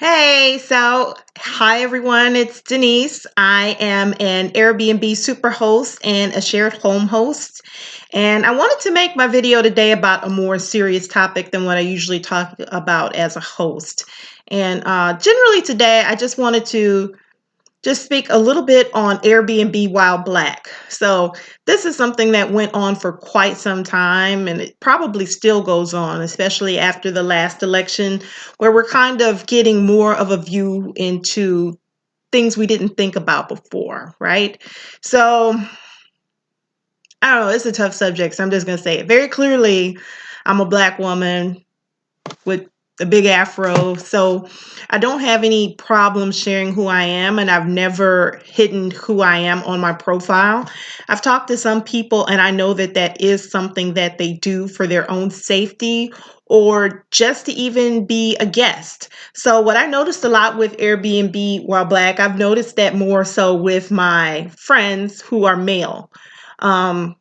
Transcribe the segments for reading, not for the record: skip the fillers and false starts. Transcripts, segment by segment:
Hey, so hi everyone, it's Denise. I am an Airbnb superhost and a shared home host. And I wanted to make my video today about a more serious topic than what I usually talk about as a host. And generally today, I just wanted to just speak a little bit on Airbnb while Black. So, this is something that went on for quite some time, and it probably still goes on, especially after the last election, where we're kind of getting more of a view into things we didn't think about before, right? So, I don't know, it's a tough subject, so I'm just going to say it very clearly. I'm a Black woman with a big afro. So I don't have any problem sharing who I am, and I've never hidden who I am on my profile. I've talked to some people, and I know that that is something that they do for their own safety or just to even be a guest. So what I noticed a lot with Airbnb while Black, I've noticed that more so with my friends who are male. Um,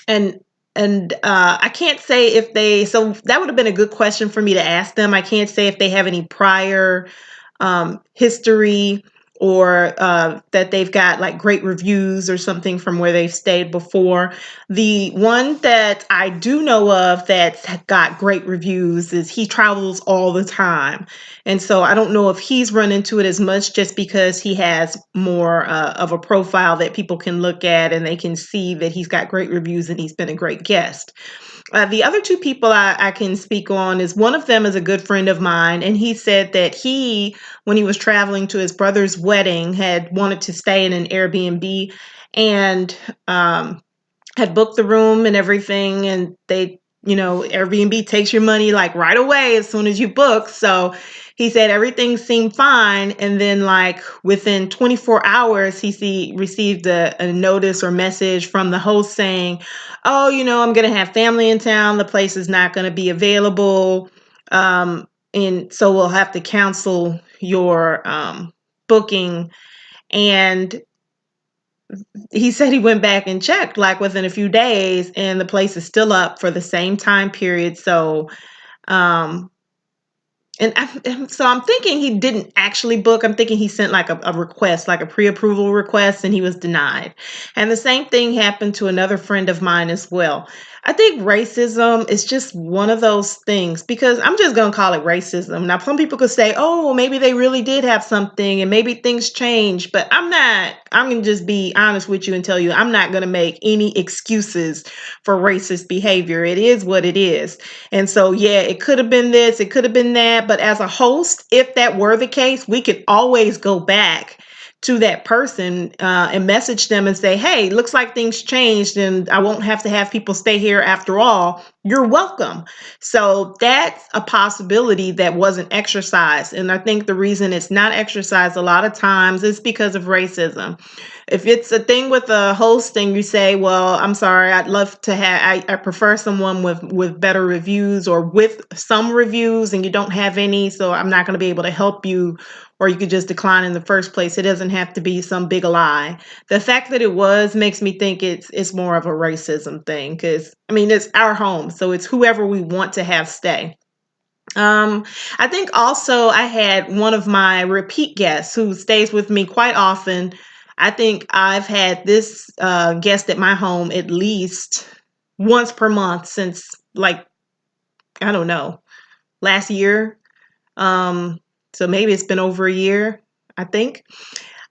and I can't say if they, so that would have been a good question for me to ask them. I can't say if they have any prior history or that they've got like great reviews or something from where they've stayed before. The one that I do know of that's got great reviews is he travels all the time. And so I don't know if he's run into it as much just because he has more of a profile that people can look at and they can see that he's got great reviews and he's been a great guest. The other two people I can speak on is one of them is a good friend of mine, and he said that he, when he was traveling to his brother's wedding, had wanted to stay in an Airbnb and had booked the room and everything, and Airbnb takes your money like right away as soon as you book. So he said everything seemed fine, and then like within 24 hours, received a notice or message from the host saying, "Oh, I'm gonna have family in town. The place is not gonna be available, and so we'll have to cancel your booking." And he said he went back and checked like within a few days, and the place is still up for the same time period. So um so I'm thinking he didn't actually book. I'm thinking he sent like a request, like a pre-approval request, and he was denied. And the same thing happened to another friend of mine as well. I think racism is just one of those things because I'm just going to call it racism. Now, some people could say, oh, well, maybe they really did have something and maybe things changed, but I'm not. I'm going to just be honest with you and tell you I'm not going to make any excuses for racist behavior. It is what it is. And so, yeah, it could have been this, it could have been that. But as a host, if that were the case, we could always go back to that person and message them and say, hey, looks like things changed and I won't have to have people stay here after all. You're welcome. So that's a possibility that wasn't exercised. And I think the reason it's not exercised a lot of times is because of racism. If it's a thing with a host and you say, well, I'm sorry, I'd love to have, I prefer someone with better reviews or with some reviews and you don't have any, so I'm not going to be able to help you, or you could just decline in the first place. It doesn't have to be some big lie. The fact that it was makes me think it's more of a racism thing because, I mean, it's our home, so it's whoever we want to have stay. I think also I had one of my repeat guests who stays with me quite often. I think I've had this guest at my home at least once per month since like, I don't know, last year. Um, so maybe it's been over a year, I think.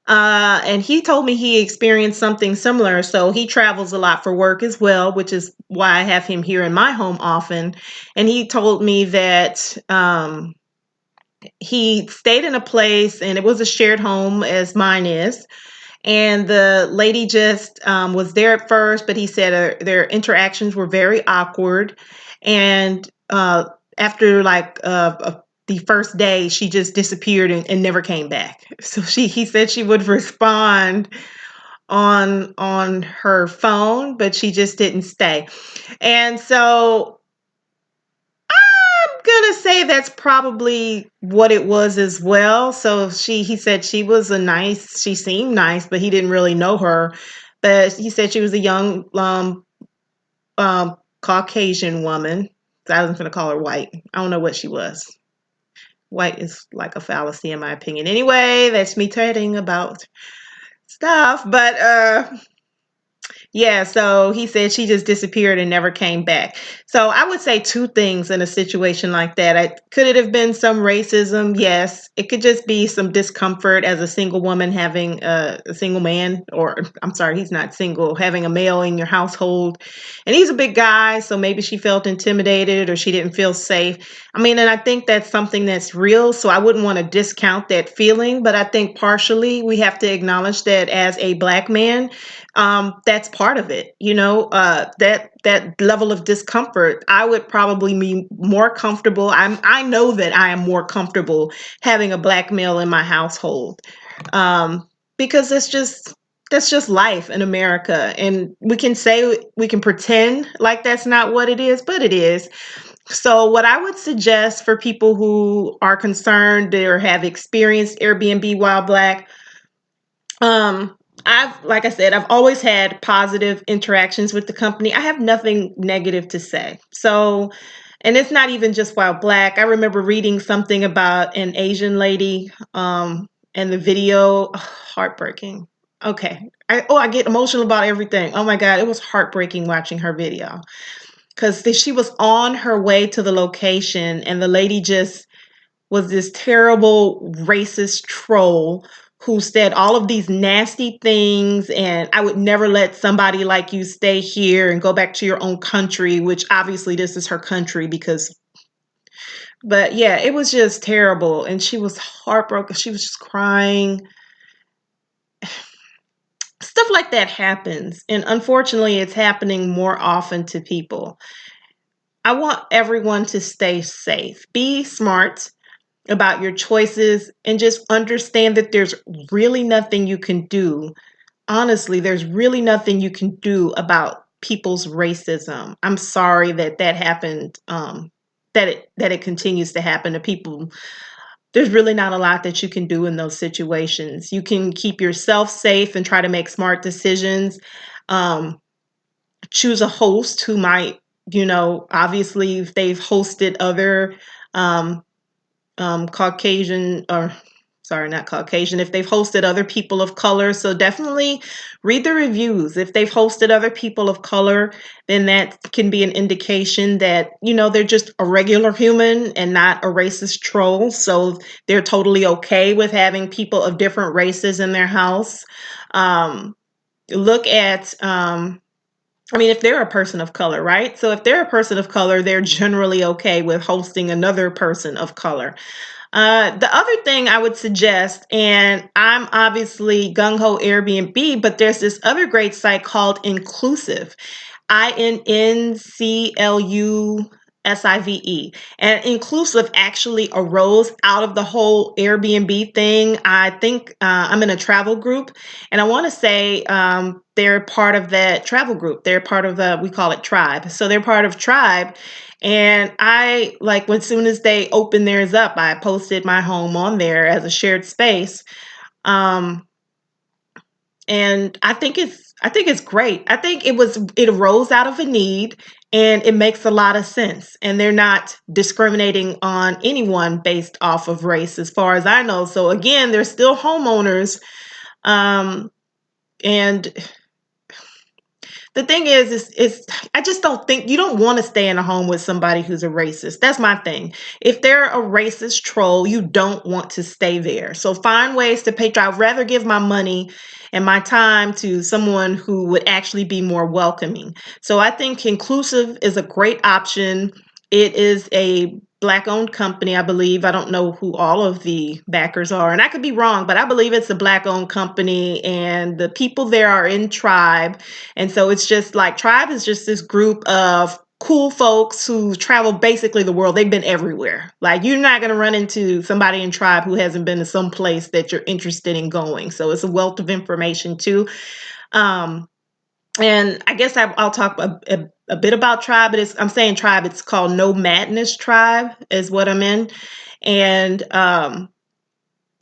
And he told me he experienced something similar. So he travels a lot for work as well, which is why I have him here in my home often. And he told me that he stayed in a place and it was a shared home as mine is. And the lady just was there at first, but he said their interactions were very awkward. And after the first day, she just disappeared and never came back. So he said she would respond on her phone, but she just didn't stay. And so I'm gonna say that's probably what it was as well. So he said she seemed nice, but he didn't really know her. But he said she was a young Caucasian woman. I was gonna call her white. I don't know what she was. white is like a fallacy in my opinion. Anyway, that's me chatting about stuff. But yeah, so he said she just disappeared and never came back. So I would say two things in a situation like that. Could it have been some racism? Yes. It could just be some discomfort as a single woman having a single man, or I'm sorry, he's not single, having a male in your household. And he's a big guy, so maybe she felt intimidated or she didn't feel safe. I mean, and I think that's something that's real, so I wouldn't want to discount that feeling, but I think partially we have to acknowledge that as a Black man, that's part of it. That level of discomfort, I would probably be more comfortable. I know that I am more comfortable having a Black male in my household, because that's just life in America. And we can pretend like that's not what it is, but it is. So what I would suggest for people who are concerned or have experienced Airbnb while Black, like I said, I've always had positive interactions with the company. I have nothing negative to say. So, and it's not even just while Black. I remember reading something about an Asian lady, and the video, heartbreaking. Okay. I get emotional about everything. Oh my God, it was heartbreaking watching her video because she was on her way to the location and the lady just was this terrible racist troll who said all of these nasty things, and I would never let somebody like you stay here and go back to your own country, which obviously this is her country but yeah, it was just terrible. And she was heartbroken. She was just crying. Stuff like that happens. And unfortunately, it's happening more often to people. I want everyone to stay safe. Be smart about your choices and just understand that there's really nothing you can do. Honestly, there's really nothing you can do about people's racism. I'm sorry that that happened, that it continues to happen to people. There's really not a lot that you can do in those situations. You can keep yourself safe and try to make smart decisions. Um, Choose a host who might, obviously, if they've hosted other um, Caucasian, or sorry, not Caucasian, if they've hosted other people of color. So definitely read the reviews. If they've hosted other people of color, then that can be an indication that, they're just a regular human and not a racist troll. So they're totally okay with having people of different races in their house. Look at, if they're a person of color, right? So if they're a person of color, they're generally okay with hosting another person of color. The other thing I would suggest, and I'm obviously gung-ho Airbnb, but there's this other great site called Innclusive, Innclusive. And Inclusive actually arose out of the whole Airbnb thing. I think I'm in a travel group, and I want to say they're part of that travel group. They're part of we call it Tribe. So they're part of Tribe. And I, like, as soon as they opened theirs up, I posted my home on there as a shared space. Um, and I think it's great. I think it arose out of a need, and it makes a lot of sense. And they're not discriminating on anyone based off of race, as far as I know. So again, they're still homeowners. And the thing is I just don't think you don't want to stay in a home with somebody who's a racist. That's my thing. If they're a racist troll, you don't want to stay there. So find ways to pay. I'd rather give my money and my time to someone who would actually be more welcoming. So I think Inclusive is a great option. It is a Black-owned company, I believe. I don't know who all of the backers are, and I could be wrong, but I believe it's a Black-owned company, and the people there are in Tribe. And so it's just like Tribe is just this group of cool folks who travel basically the world. They've been everywhere. Like, you're not going to run into somebody in Tribe who hasn't been to some place that you're interested in going. So it's a wealth of information too. And I guess I'll talk a bit about Tribe, but I'm saying Tribe. It's called No Madness Tribe is what I'm in. And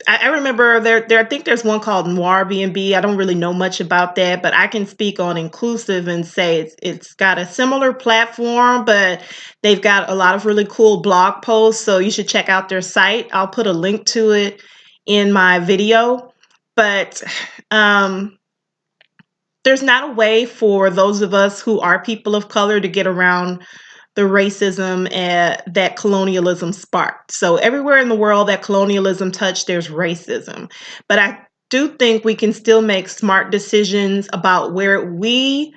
I remember there. I think there's one called AirBNB. I don't really know much about that, but I can speak on Inclusive and say it's got a similar platform, but they've got a lot of really cool blog posts. So you should check out their site. I'll put a link to it in my video. But there's not a way for those of us who are people of color to get around the racism that colonialism sparked. So everywhere in the world that colonialism touched, there's racism. But I do think we can still make smart decisions about where we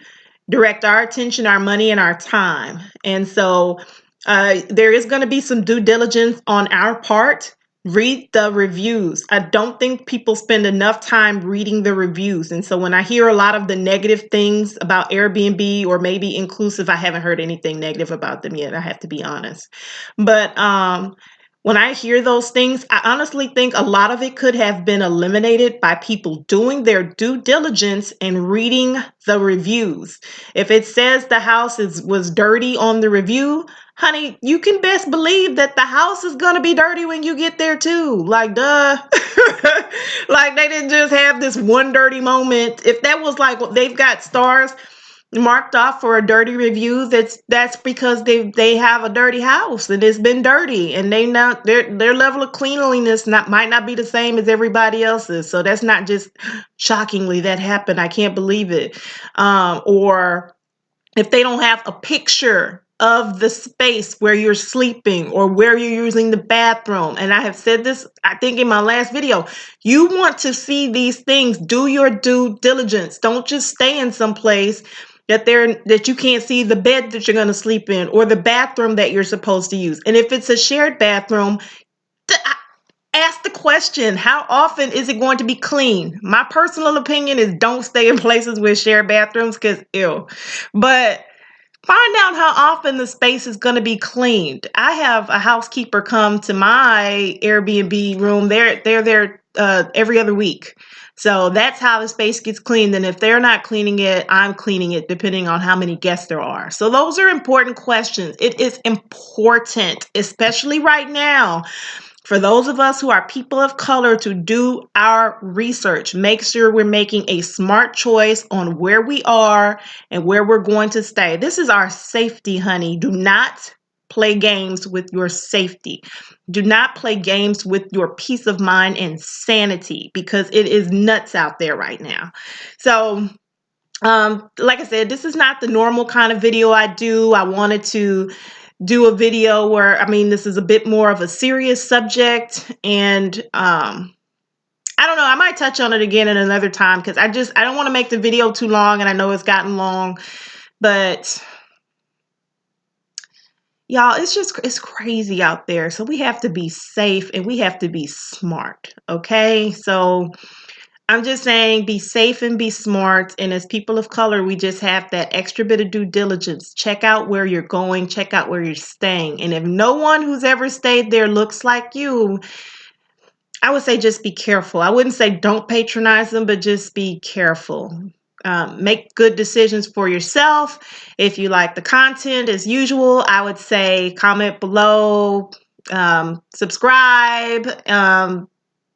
direct our attention, our money, and our time. And so there is going to be some due diligence on our part. Read the reviews. I don't think people spend enough time reading the reviews. And so when I hear a lot of the negative things about Airbnb or maybe Inclusive, I haven't heard anything negative about them yet. I have to be honest. But when I hear those things, I honestly think a lot of it could have been eliminated by people doing their due diligence and reading the reviews. If it says the house was dirty on the review, honey, you can best believe that the house is going to be dirty when you get there too. Like, duh. Like, they didn't just have this one dirty moment. If that was like, they've got stars marked off for a dirty review, that's because they have a dirty house and it's been dirty, and they not their level of cleanliness might not be the same as everybody else's. So that's not just shockingly that happened, I can't believe it. Or if they don't have a picture of the space where you're sleeping or where you're using the bathroom. And I have said this, I think, in my last video. You want to see these things. Do your due diligence. Don't just stay in some place that you can't see the bed that you're going to sleep in or the bathroom that you're supposed to use. And if it's a shared bathroom, ask the question, how often is it going to be clean? My personal opinion is don't stay in places with shared bathrooms because ew. But find out how often the space is going to be cleaned. I have a housekeeper come to my Airbnb room. They're there every other week. So that's how the space gets cleaned. And if they're not cleaning it, I'm cleaning it, depending on how many guests there are. So those are important questions. It is important, especially right now, for those of us who are people of color, to do our research. Make sure we're making a smart choice on where we are and where we're going to stay. This is our safety, honey. Do not play games with your safety. Do not play games with your peace of mind and sanity, because it is nuts out there right now. So, like I said, this is not the normal kind of video I do. I wanted to do a video where, this is a bit more of a serious subject, and I don't know, I might touch on it again at another time, because I don't want to make the video too long, and I know it's gotten long, but y'all, it's crazy out there. So we have to be safe and we have to be smart. Okay. So I'm just saying, be safe and be smart. And as people of color, we just have that extra bit of due diligence. Check out where you're going, check out where you're staying. And if no one who's ever stayed there looks like you, I would say just be careful. I wouldn't say don't patronize them, but just be careful. Make good decisions for yourself. If you like the content, as usual, I would say comment below, subscribe,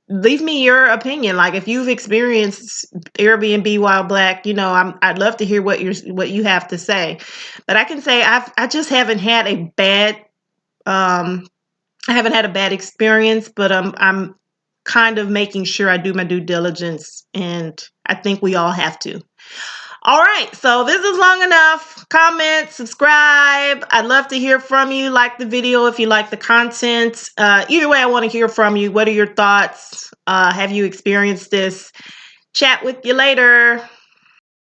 leave me your opinion. Like, if you've experienced Airbnb while Black, I'd love to hear what you have to say. But I can say I just haven't had a bad experience, but I'm kind of making sure I do my due diligence, and I think we all have to. All right, so this is long enough. Comment, subscribe. I'd love to hear from you. Like the video if you like the content. Either way, I want to hear from you. What are your thoughts? Have you experienced this? Chat with you later.